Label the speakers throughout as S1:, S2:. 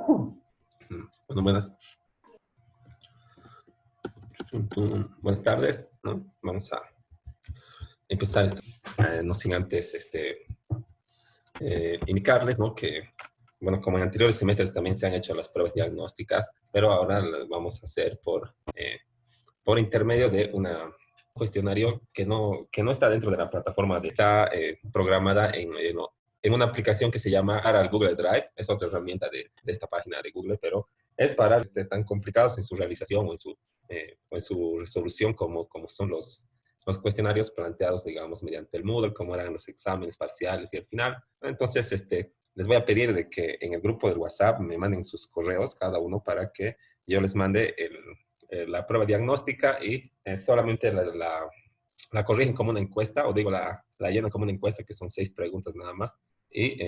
S1: Bueno, buenas tardes, ¿no? Vamos a empezar esto, no sin antes indicarles, ¿no? Que, bueno, como en anteriores semestres también se han hecho las pruebas diagnósticas, pero ahora las vamos a hacer por intermedio de un cuestionario que no está dentro de la plataforma, está programada en una aplicación que se llama Ara Google Drive, es otra herramienta de esta página de Google, pero es para tan complicados en su realización o en su resolución como son los cuestionarios planteados, digamos, mediante el Moodle, como eran los exámenes parciales y el final. Entonces, les voy a pedir de que en el grupo del WhatsApp me manden sus correos cada uno para que yo les mande la prueba diagnóstica y solamente la corrigen como una encuesta, o digo, la llenan como una encuesta, que son 6 preguntas nada más. Y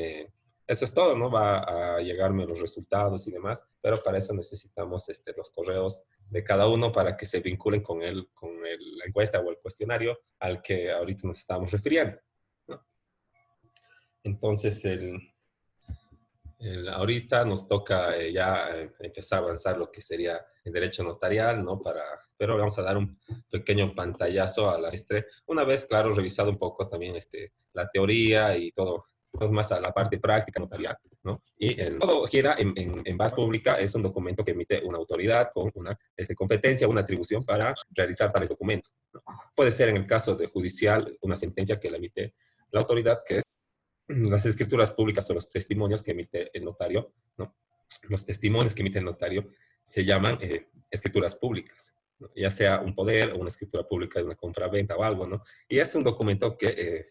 S1: eso es todo, ¿no? Va a llegarme los resultados y demás, pero para eso necesitamos los correos de cada uno para que se vinculen la encuesta o el cuestionario al que ahorita nos estamos refiriendo, ¿no? Entonces, ahorita nos toca empezar a avanzar lo que sería el derecho notarial, ¿no? Pero vamos a dar un pequeño pantallazo a la maestre. Una vez, claro, revisado un poco también la teoría y todo, más a la parte práctica notarial, ¿no? Y todo gira en base pública, es un documento que emite una autoridad con una competencia, una atribución para realizar tales documentos, ¿no? Puede ser en el caso de judicial una sentencia que la emite la autoridad, que es las escrituras públicas o los testimonios que emite el notario, ¿no? Los testimonios que emite el notario se llaman escrituras públicas, ¿no? Ya sea un poder o una escritura pública de una compra-venta o algo, ¿no? Y es un documento que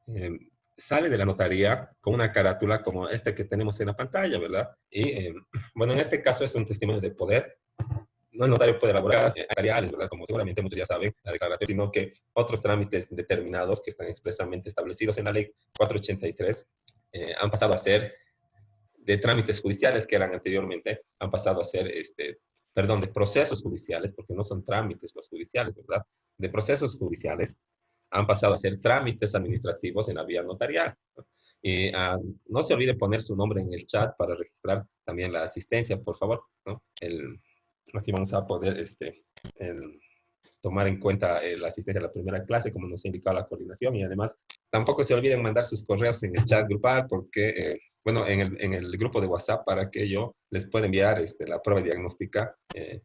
S1: eh, sale de la notaría con una carátula como este que tenemos en la pantalla, ¿verdad? Y bueno, en este caso es un testimonio de poder. No el notario puede elaborar notariales, ¿verdad? Como seguramente muchos ya saben, la declaración, sino que otros trámites determinados que están expresamente establecidos en la ley 483 han pasado a ser de trámites judiciales que eran anteriormente, han pasado a ser, perdón, de procesos judiciales, porque no son trámites los judiciales, ¿verdad? De procesos judiciales han pasado a ser trámites administrativos en la vía notarial, ¿no? Y no se olvide poner su nombre en el chat para registrar también la asistencia, por favor, ¿no? Así vamos a poder tomar en cuenta la asistencia a la primera clase, como nos ha indicado la coordinación, y además tampoco se olviden mandar sus correos en el chat grupal, porque, bueno, en el grupo de WhatsApp, para que yo les pueda enviar la prueba diagnóstica,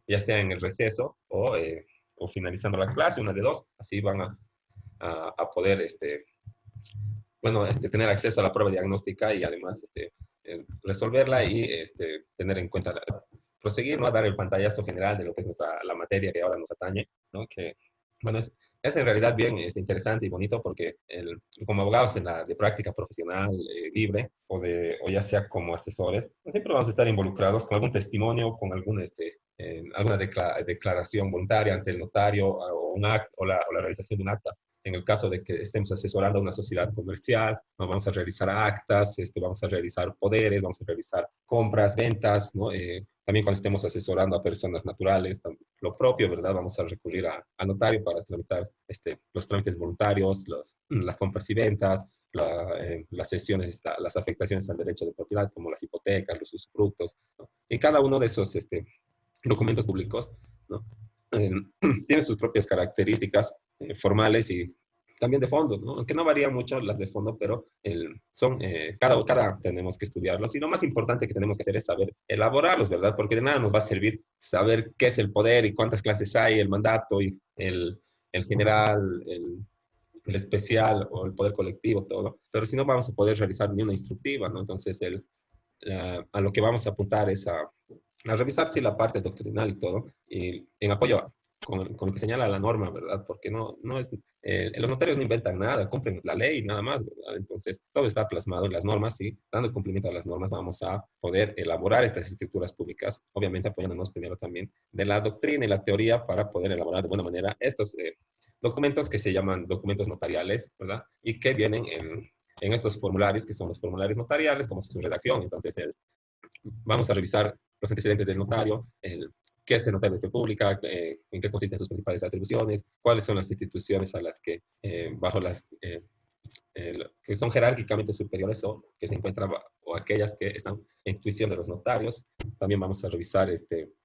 S1: ya sea en el receso o finalizando la clase, una de dos, así van a poder, bueno, tener acceso a la prueba diagnóstica y además resolverla y tener en cuenta proseguir, ¿no? A dar el pantallazo general de lo que es la materia que ahora nos atañe, ¿no? Que, bueno, es en realidad bien interesante y bonito porque como abogados de práctica profesional libre o ya sea como asesores, pues siempre vamos a estar involucrados con algún testimonio, con alguna declaración voluntaria ante el notario o, un act, o la realización de un acta. En el caso de que estemos asesorando a una sociedad comercial, nos vamos a realizar actas, vamos a realizar poderes, vamos a realizar compras, ventas, ¿no? También cuando estemos asesorando a personas naturales, lo propio, ¿verdad? Vamos a recurrir a notario para tramitar los trámites voluntarios, las compras y ventas, las sesiones, las afectaciones al derecho de propiedad, como las hipotecas, los usufructos, ¿no? Y cada uno de esos documentos públicos, ¿no? Eh, tiene sus propias características formales y también de fondo, ¿no? Aunque no varían mucho las de fondo, pero cada tenemos que estudiarlos. Y lo más importante que tenemos que hacer es saber elaborarlos, ¿verdad? Porque de nada nos va a servir saber qué es el poder y cuántas clases hay, el mandato y el general, el especial o el poder colectivo, todo. Pero si no vamos a poder realizar ni una instructiva, ¿no? Entonces, a lo que vamos a apuntar es a revisar si la parte doctrinal y todo, y en apoyo con lo que señala la norma, ¿verdad? Porque no es, los notarios no inventan nada, cumplen la ley y nada más, ¿verdad? Entonces, todo está plasmado en las normas y dando cumplimiento a las normas vamos a poder elaborar estas escrituras públicas, obviamente apoyándonos primero también de la doctrina y la teoría para poder elaborar de buena manera estos documentos que se llaman documentos notariales, ¿verdad? Y que vienen en estos formularios, que son los formularios notariales, como su redacción. Entonces, vamos a revisar los antecedentes del notario, qué es el notario de fe pública, en qué consisten sus principales atribuciones, cuáles son las instituciones a las que, bajo las que son jerárquicamente superiores o que se encuentran, o aquellas que están en tuición de los notarios. También vamos a revisar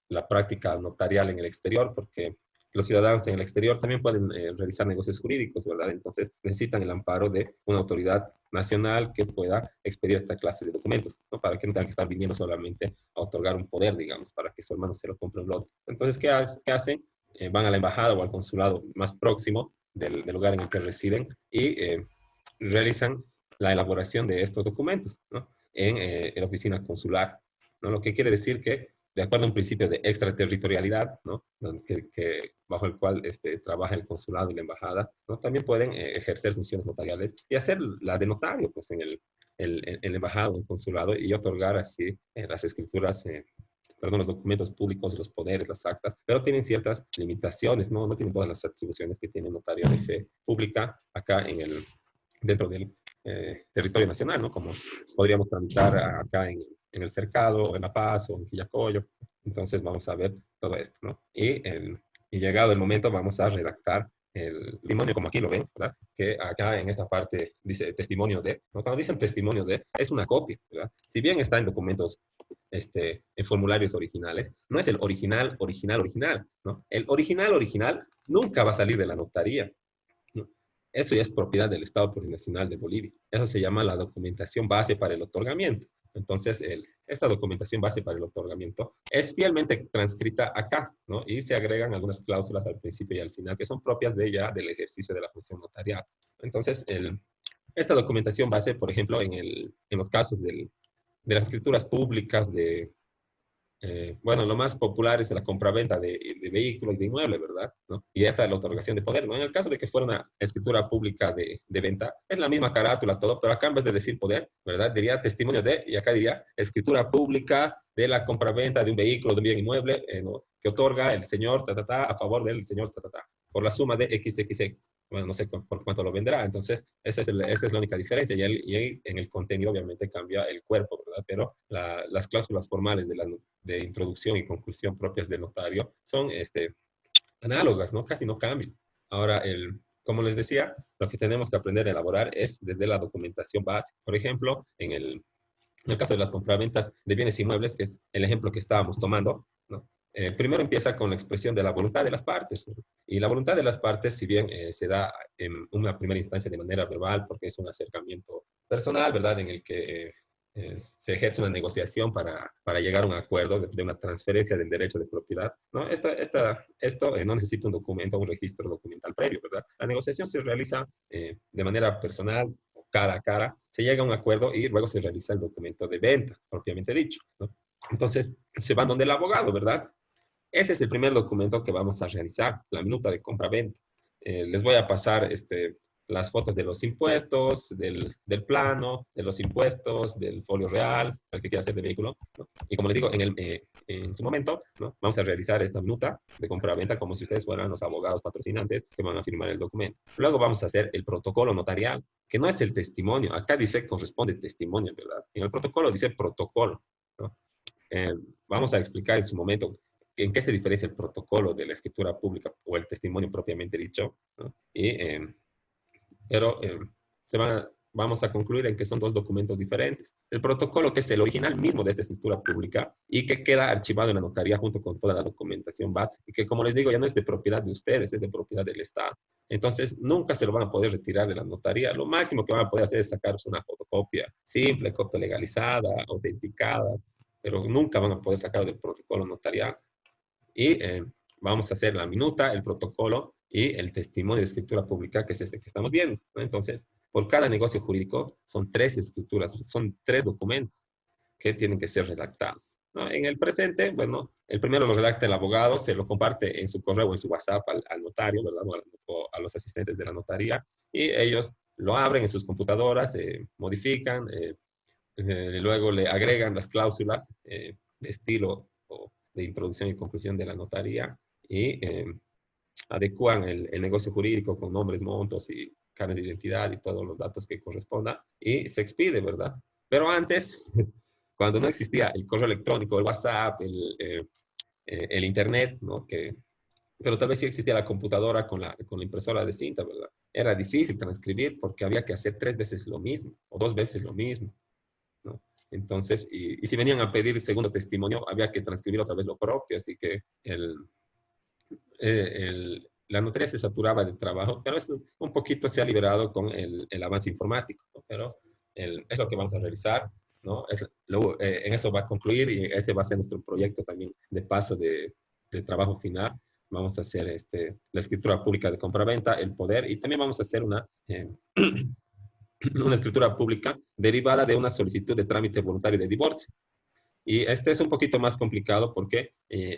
S1: la práctica notarial en el exterior, porque los ciudadanos en el exterior también pueden realizar negocios jurídicos, ¿verdad? Entonces necesitan el amparo de una autoridad nacional que pueda expedir esta clase de documentos, ¿no? Para que no tengan que estar viniendo solamente a otorgar un poder, digamos, para que su hermano se lo compre un lote. Entonces, ¿qué hacen? Van a la embajada o al consulado más próximo del lugar en el que residen y realizan la elaboración de estos documentos, ¿no? En la oficina consular, ¿no? Lo que quiere decir que, de acuerdo a un principio de extraterritorialidad, ¿no? Bajo el cual trabaja el consulado y la embajada, ¿no? También pueden ejercer funciones notariales y hacer la de notario, pues, en la embajada o el consulado y otorgar así las escrituras, perdón, los documentos públicos, los poderes, las actas, pero tienen ciertas limitaciones, ¿no? No tienen todas las atribuciones que tiene un notario de fe pública acá dentro del territorio nacional, ¿no? Como podríamos tramitar acá en el Cercado, o en La Paz, o en Quillacollo. Entonces vamos a ver todo esto, ¿no? Y llegado el momento vamos a redactar el testimonio, como aquí lo ven, ¿verdad? Que acá en esta parte dice testimonio de, ¿no? Cuando dicen testimonio de, es una copia, ¿verdad? Si bien está en documentos, en formularios originales, no es el original, original, original, ¿no? El original, original nunca va a salir de la notaría, ¿no? Eso ya es propiedad del Estado Plurinacional de Bolivia. Eso se llama la documentación base para el otorgamiento. Entonces, esta documentación base para el otorgamiento es fielmente transcrita acá, ¿no? Y se agregan algunas cláusulas al principio y al final que son propias de ella del ejercicio de la función notarial. Entonces, esta documentación base, por ejemplo, en los casos de las escrituras públicas bueno, lo más popular es la compraventa de vehículo y de inmueble, ¿verdad? ¿No? Y esta es la otorgación de poder, ¿no? En el caso de que fuera una escritura pública de venta, es la misma carátula, todo, pero acá en vez de decir poder, ¿verdad? Diría testimonio de, y acá diría escritura pública de la compraventa de un vehículo, de un bien inmueble, ¿no? Que otorga el señor, a favor del señor, por la suma de XXX. Bueno, no sé por cuánto lo vendrá. Entonces, esa es la única diferencia. Y en el contenido, obviamente, cambia el cuerpo, ¿verdad? Pero las cláusulas formales de introducción y conclusión propias del notario son análogas, ¿no? Casi no cambian. Ahora, como les decía, lo que tenemos que aprender a elaborar es desde la documentación básica. Por ejemplo, en el caso de las compraventas de bienes inmuebles, que es el ejemplo que estábamos tomando, ¿no? Primero empieza con la expresión de la voluntad de las partes, ¿no? Y la voluntad de las partes, si bien se da en una primera instancia de manera verbal, porque es un acercamiento personal, ¿verdad? En el que se ejerce una negociación para llegar a un acuerdo de una transferencia del derecho de propiedad, ¿no? Esto no necesita un documento, un registro documental previo, ¿verdad? La negociación se realiza de manera personal, cara a cara, se llega a un acuerdo y luego se realiza el documento de venta, propiamente dicho, ¿no? Entonces, se van donde el abogado, ¿verdad? Ese es el primer documento que vamos a realizar, la minuta de compra-venta. Les voy a pasar las fotos de los impuestos, del plano, de los impuestos, del folio real, el que quiera hacer de vehículo, ¿no? Y como les digo, en su momento, ¿no? Vamos a realizar esta minuta de compra-venta como si ustedes fueran los abogados patrocinantes que van a firmar el documento. Luego vamos a hacer el protocolo notarial, que no es el testimonio. Acá dice corresponde testimonio, ¿verdad? En el protocolo dice protocolo, ¿no? Vamos a explicar en su momento en qué se diferencia el protocolo de la escritura pública o el testimonio propiamente dicho, ¿no? Pero vamos a concluir en que son dos documentos diferentes. El protocolo, que es el original mismo de esta escritura pública y que queda archivado en la notaría junto con toda la documentación base, y que, como les digo, ya no es de propiedad de ustedes, es de propiedad del Estado. Entonces, nunca se lo van a poder retirar de la notaría. Lo máximo que van a poder hacer es sacaros una fotocopia simple, copia legalizada, autenticada, pero nunca van a poder sacarlo del protocolo notarial. Y vamos a hacer la minuta, el protocolo y el testimonio de escritura pública, que es este que estamos viendo, ¿no? Entonces, por cada negocio jurídico son 3 escrituras, son 3 documentos que tienen que ser redactados, ¿no? En el presente, bueno, el primero lo redacta el abogado, se lo comparte en su correo o en su WhatsApp al notario, ¿verdad? O a los asistentes de la notaría, y ellos lo abren en sus computadoras, modifican, luego le agregan las cláusulas de estilo o de introducción y conclusión de la notaría y adecúan el negocio jurídico con nombres, montos y carnes de identidad y todos los datos que correspondan y se expide, ¿verdad? Pero antes, cuando no existía el correo electrónico, el WhatsApp, el Internet, ¿no? Que pero tal vez sí existía la computadora con la impresora de cinta, ¿verdad? Era difícil transcribir porque había que hacer 3 veces lo mismo o 2 veces lo mismo, ¿no? Entonces, y si venían a pedir segundo testimonio, había que transcribir otra vez lo propio, así que la notaría se saturaba de trabajo, pero eso un poquito se ha liberado con el avance informático, ¿no? Pero es lo que vamos a realizar, ¿no? En eso va a concluir y ese va a ser nuestro proyecto también de paso de trabajo final. Vamos a hacer la escritura pública de compraventa, el poder, y también vamos a hacer una escritura pública derivada de una solicitud de trámite voluntario de divorcio. Y este es un poquito más complicado porque,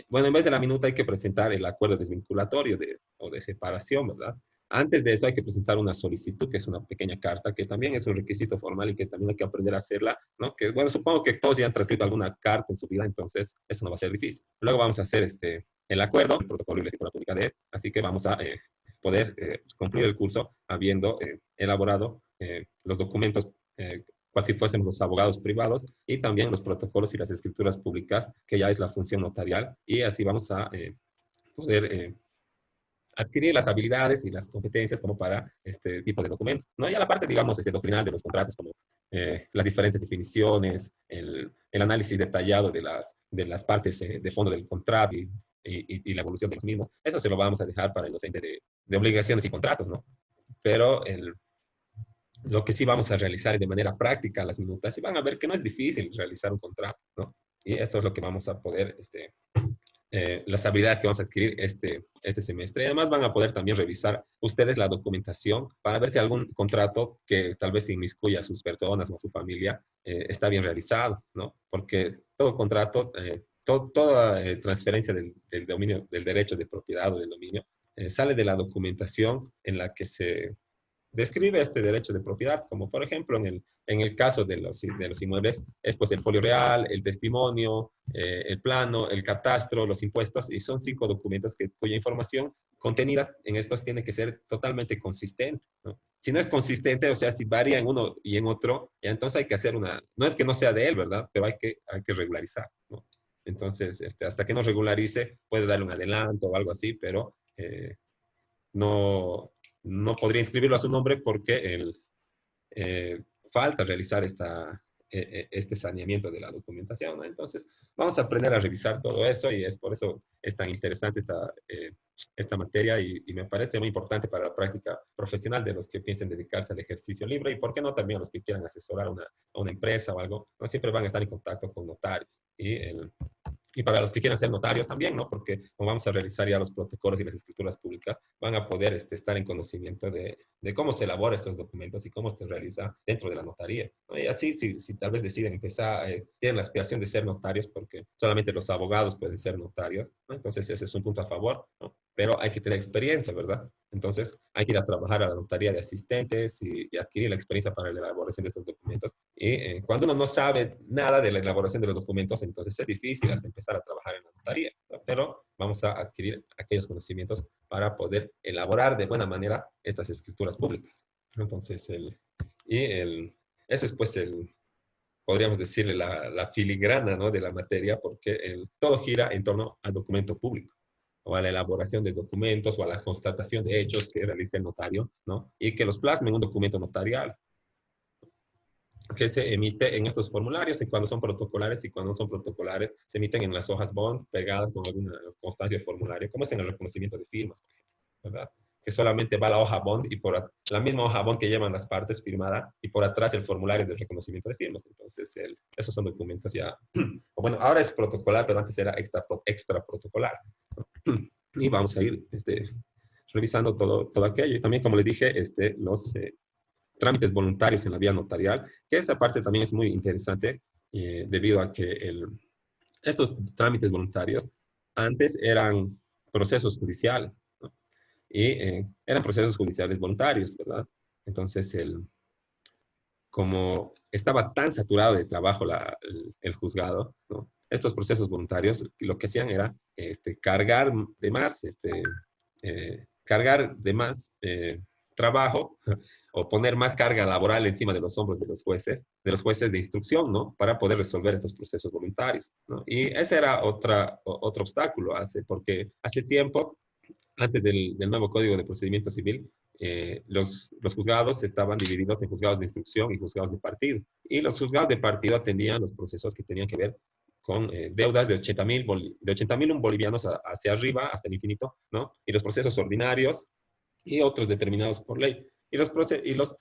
S1: bueno, en vez de la minuta hay que presentar el acuerdo desvinculatorio o de separación, ¿verdad? Antes de eso hay que presentar una solicitud, que es una pequeña carta, que también es un requisito formal y que también hay que aprender a hacerla, ¿no? Que, bueno, supongo que todos ya han transcrito alguna carta en su vida, entonces eso no va a ser difícil. Luego vamos a hacer el acuerdo, el protocolo y la escritura pública de esto, así que vamos a poder cumplir el curso habiendo elaborado los documentos cual si fuésemos los abogados privados, y también los protocolos y las escrituras públicas, que ya es la función notarial, y así vamos a poder adquirir las habilidades y las competencias como para este tipo de documentos, ¿no? Y a la parte, digamos, doctrinal de los contratos, como las diferentes definiciones, el análisis detallado de las partes de fondo del contrato y la evolución de los mismos, eso se lo vamos a dejar para el docente de obligaciones y contratos, ¿no? Pero lo que sí vamos a realizar de manera práctica las minutas y van a ver que no es difícil realizar un contrato, ¿no? Y eso es lo que vamos a poder, las habilidades que vamos a adquirir este semestre. Y además van a poder también revisar ustedes la documentación para ver si algún contrato que tal vez inmiscuya a sus personas o a su familia está bien realizado, ¿no? Porque todo contrato, toda transferencia del dominio, del derecho de propiedad o del dominio, sale de la documentación en la que se describe este derecho de propiedad, como por ejemplo en el caso de los inmuebles, es pues el folio real, el testimonio, el plano, el catastro, los impuestos, y son 5 documentos cuya información contenida en estos tiene que ser totalmente consistente, ¿no? Si no es consistente, o sea, si varía en uno y en otro, ya entonces hay que hacer no es que no sea de él, ¿verdad? Pero hay que regularizar, ¿no? Entonces, hasta que no regularice, puede darle un adelanto o algo así, pero no, no podría inscribirlo a su nombre porque falta realizar este saneamiento de la documentación, ¿no? Entonces, vamos a aprender a revisar todo eso y es por eso es tan interesante esta materia y me parece muy importante para la práctica profesional de los que piensen dedicarse al ejercicio libre y, ¿por qué no, también a los que quieran asesorar a una empresa o algo? No siempre van a estar en contacto con notarios y para los que quieran ser notarios también, ¿no? Porque como vamos a realizar ya los protocolos y las escrituras públicas, van a poder estar en conocimiento de cómo se elaboran estos documentos y cómo se realiza dentro de la notaría, ¿no? Y así, si tal vez deciden empezar, tienen la aspiración de ser notarios, porque solamente los abogados pueden ser notarios, ¿no? Entonces ese es un punto a favor, ¿no? Pero hay que tener experiencia, ¿verdad? Entonces hay que ir a trabajar a la notaría de asistentes y adquirir la experiencia para la elaboración de estos documentos. Y cuando uno no sabe nada de la elaboración de los documentos, entonces es difícil hasta empezar a trabajar en la notaría, ¿no? Pero vamos a adquirir aquellos conocimientos para poder elaborar de buena manera estas escrituras públicas. Entonces, ese es pues podríamos decirle la filigrana, ¿no?, de la materia, porque todo gira en torno al documento público o a la elaboración de documentos o a la constatación de hechos que realice el notario, ¿no? Y que los plasme en un documento notarial que se emite en estos formularios, y cuando son protocolares y cuando no son protocolares, se emiten en las hojas bond pegadas con alguna constancia de formulario, como es en el reconocimiento de firmas, ¿verdad? Que solamente va la hoja bond y por la misma hoja bond que llevan las partes firmada y por atrás el formulario de reconocimiento de firmas. Entonces, esos son documentos ya, o bueno, ahora es protocolar, pero antes era extra protocolar. Y vamos a ir revisando todo aquello. Y también, como les dije, los trámites voluntarios en la vía notarial, que esa parte también es muy interesante debido a que estos trámites voluntarios antes eran procesos judiciales, ¿no? Y eran procesos judiciales voluntarios, ¿verdad? Entonces, como estaba tan saturado de trabajo el juzgado, ¿no? Estos procesos voluntarios lo que hacían era cargar de más, trabajo o poner más carga laboral encima de los hombros de los jueces de instrucción, ¿no? Para poder resolver estos procesos voluntarios, ¿no? Y ese era otro obstáculo, porque hace tiempo antes del nuevo Código de Procedimiento Civil, los juzgados estaban divididos en juzgados de instrucción y juzgados de partido. Y los juzgados de partido atendían los procesos que tenían que ver con deudas de 80.000 bolivianos hacia arriba, hasta el infinito, ¿no? Y los procesos ordinarios y otros determinados por ley. Y los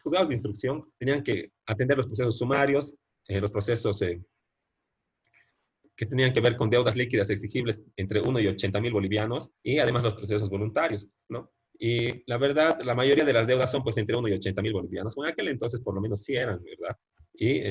S1: juzgados de instrucción tenían que atender los procesos sumarios, los procesos que tenían que ver con deudas líquidas exigibles entre 1 y 80.000 bolivianos, y además los procesos voluntarios, ¿no? Y la verdad, la mayoría de las deudas son pues entre 1 y 80.000 bolivianos. En aquel entonces por lo menos sí eran, ¿verdad? Y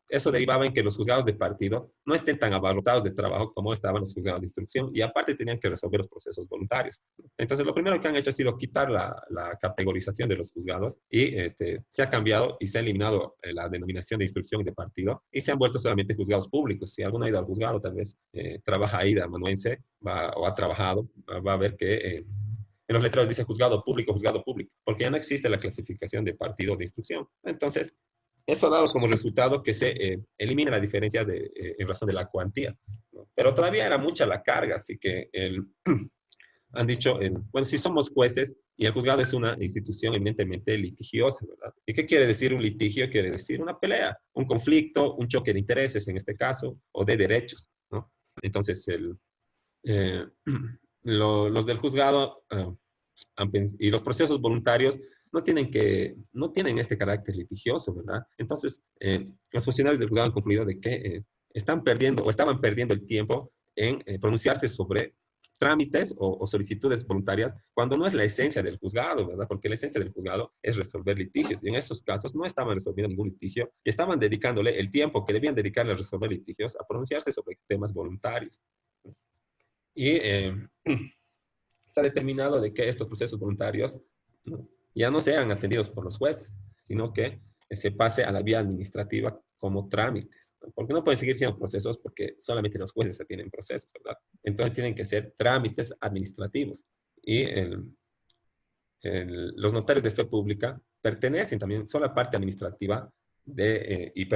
S1: eso derivaba en que los juzgados de partido no estén tan abarrotados de trabajo como estaban los juzgados de instrucción, y aparte tenían que resolver los procesos voluntarios. Entonces, lo primero que han hecho ha sido quitar la categorización de los juzgados, y se ha cambiado y se ha eliminado la denominación de instrucción y de partido, y se han vuelto solamente juzgados públicos. Si alguno ha ido al juzgado, tal vez trabaja ahí de amanuense, o ha trabajado, va a ver que en los letreros dice juzgado público, porque ya no existe la clasificación de partido de instrucción. Entonces, eso ha dado como resultado que se elimine la diferencia en razón de la cuantía, ¿no? Pero todavía era mucha la carga, así que han dicho, bueno, si somos jueces y el juzgado es una institución eminentemente litigiosa, ¿verdad? ¿Y qué quiere decir un litigio? Quiere decir una pelea, un conflicto, un choque de intereses en este caso, o de derechos, ¿no? Entonces, eh, los del juzgado y los procesos voluntarios no tienen este carácter litigioso, ¿verdad? Entonces, los funcionarios del juzgado han concluido de que están perdiendo o estaban perdiendo el tiempo en pronunciarse sobre trámites o solicitudes voluntarias, cuando no es la esencia del juzgado, ¿verdad? Porque la esencia del juzgado es resolver litigios, y en esos casos no estaban resolviendo ningún litigio, y estaban dedicándole el tiempo que debían dedicarle a resolver litigios a pronunciarse sobre temas voluntarios. Y se ha determinado de que estos procesos voluntarios, ¿no?, ya no sean atendidos por los jueces, sino que se pase a la vía administrativa como trámites, ¿no? Porque no pueden seguir siendo procesos porque solamente los jueces atienden procesos, ¿verdad? Entonces tienen que ser trámites administrativos. Y los notarios de fe pública pertenecen también, son la parte administrativa y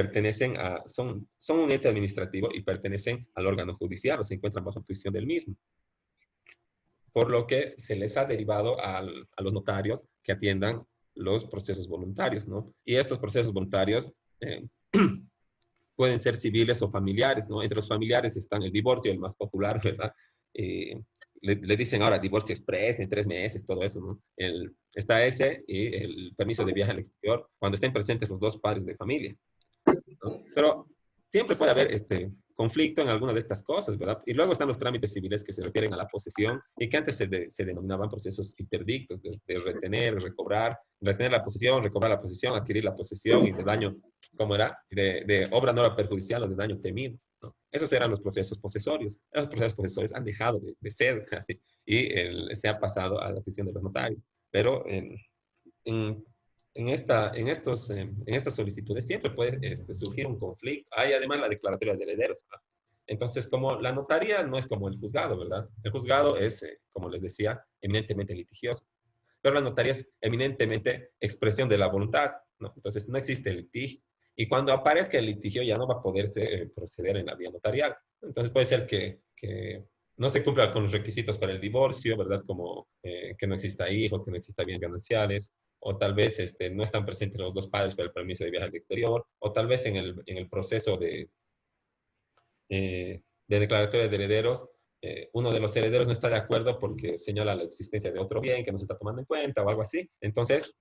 S1: son un ente administrativo y pertenecen al órgano judicial, o se encuentran bajo tuición del mismo, por lo que se les ha derivado a los notarios que atiendan los procesos voluntarios, ¿no? Y estos procesos voluntarios pueden ser civiles o familiares, ¿no? Entre los familiares están el divorcio, el más popular, ¿verdad? Le dicen ahora divorcio express en 3 meses, todo eso, ¿no? Está ese y el permiso de viaje al exterior cuando estén presentes los dos padres de familia, ¿no? Pero siempre puede haber conflicto en alguna de estas cosas, ¿verdad? Y luego están los trámites civiles que se refieren a la posesión y que antes se denominaban procesos interdictos, de retener la posesión, recobrar la posesión, adquirir la posesión, y de daño, ¿cómo era? De obra no perjudicial o de daño temido, ¿no? Esos eran los procesos posesorios. Esos procesos posesorios han dejado de ser así, y se ha pasado a la afición de los notarios. Pero en, en estas solicitudes siempre puede surgir un conflicto. Hay además la declaratoria de herederos, ¿verdad? Entonces, como la notaría no es como el juzgado, ¿verdad? El juzgado es, como les decía, eminentemente litigioso, pero la notaría es eminentemente expresión de la voluntad, ¿no? Entonces, no existe litigio. Y cuando aparezca el litigio ya no va a poderse proceder en la vía notarial. Entonces, puede ser que no se cumpla con los requisitos para el divorcio, ¿verdad? Como que no exista hijos, que no exista bienes gananciales, o tal vez no están presentes los dos padres para el permiso de viaje al exterior, o tal vez en el proceso de declaratoria de herederos, uno de los herederos no está de acuerdo porque señala la existencia de otro bien que no se está tomando en cuenta o algo así. Entonces,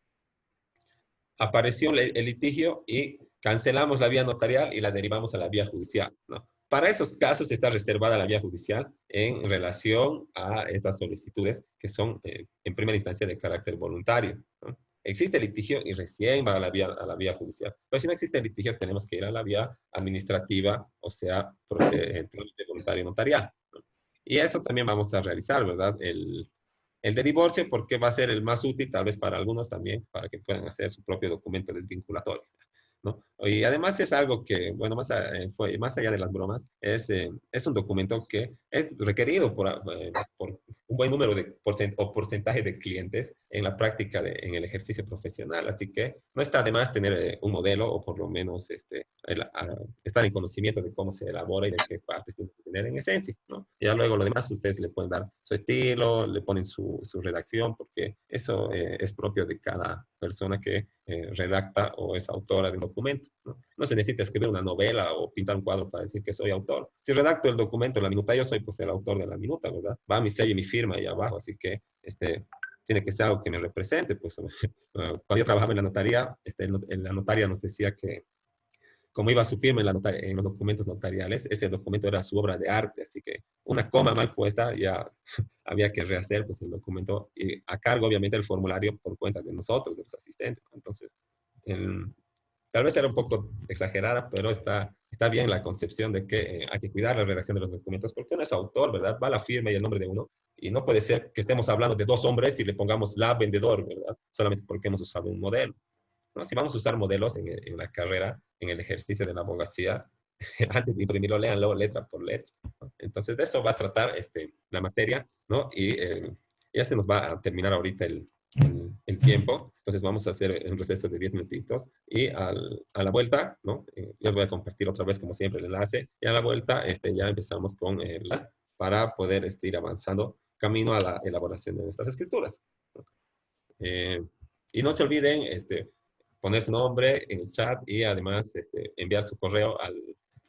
S1: apareció el litigio y cancelamos la vía notarial y la derivamos a la vía judicial, ¿no? Para esos casos está reservada la vía judicial en relación a estas solicitudes que son en primera instancia de carácter voluntario, ¿no? Existe litigio y recién va a la vía judicial. Pero si no existe litigio, tenemos que ir a la vía administrativa, o sea, trámite voluntario notarial, ¿no? Y eso también vamos a realizar, ¿verdad? El de divorcio, porque va a ser el más útil, tal vez para algunos también, para que puedan hacer su propio documento desvinculatorio, ¿no? Y además es algo que, bueno, más allá de las bromas, es un documento que es requerido por un buen número de porcentaje de clientes en la práctica, en el ejercicio profesional. Así que no está de más tener un modelo, o por lo menos estar en conocimiento de cómo se elabora y de qué partes tiene que tener en esencia, ¿no? Y ya luego lo demás ustedes le pueden dar su estilo, le ponen su redacción, porque eso es propio de cada persona que redacta o es autora del documento, ¿no? No se necesita escribir una novela o pintar un cuadro para decir que soy autor. Si redacto el documento, la minuta, yo soy pues el autor de la minuta, ¿verdad? Va mi sello y mi firma ahí abajo, así que tiene que ser algo que me represente. Pues, cuando yo trabajaba en la notaría, en la notaria nos decía que como iba su firma en los documentos notariales, ese documento era su obra de arte, así que una coma mal puesta ya había que rehacer pues, el documento y a cargo obviamente el formulario por cuenta de nosotros, de los asistentes. Entonces, el, tal vez era un poco exagerada, pero está bien la concepción de que hay que cuidar la redacción de los documentos, porque uno es autor, ¿verdad? Va la firma y el nombre de uno, y no puede ser que estemos hablando de dos hombres y le pongamos la vendedor, ¿verdad? Solamente porque hemos usado un modelo, ¿no? Si vamos a usar modelos en la carrera, en el ejercicio de la abogacía, antes de imprimirlo, léanlo letra por letra, ¿no? Entonces, de eso va a tratar la materia, ¿no? Y ya se nos va a terminar ahorita el tiempo, entonces vamos a hacer un receso de 10 minutitos y a la vuelta, ¿no? Les voy a compartir otra vez, como siempre, el enlace, y a la vuelta ya empezamos con para poder ir avanzando camino a la elaboración de nuestras escrituras, ¿no? Eh, y no se olviden poner su nombre en el chat y además enviar su correo al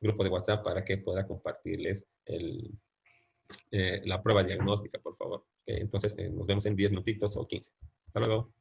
S1: grupo de WhatsApp para que pueda compartirles la prueba diagnóstica, por favor. Entonces, nos vemos en 10 minutitos o 15. Hasta luego.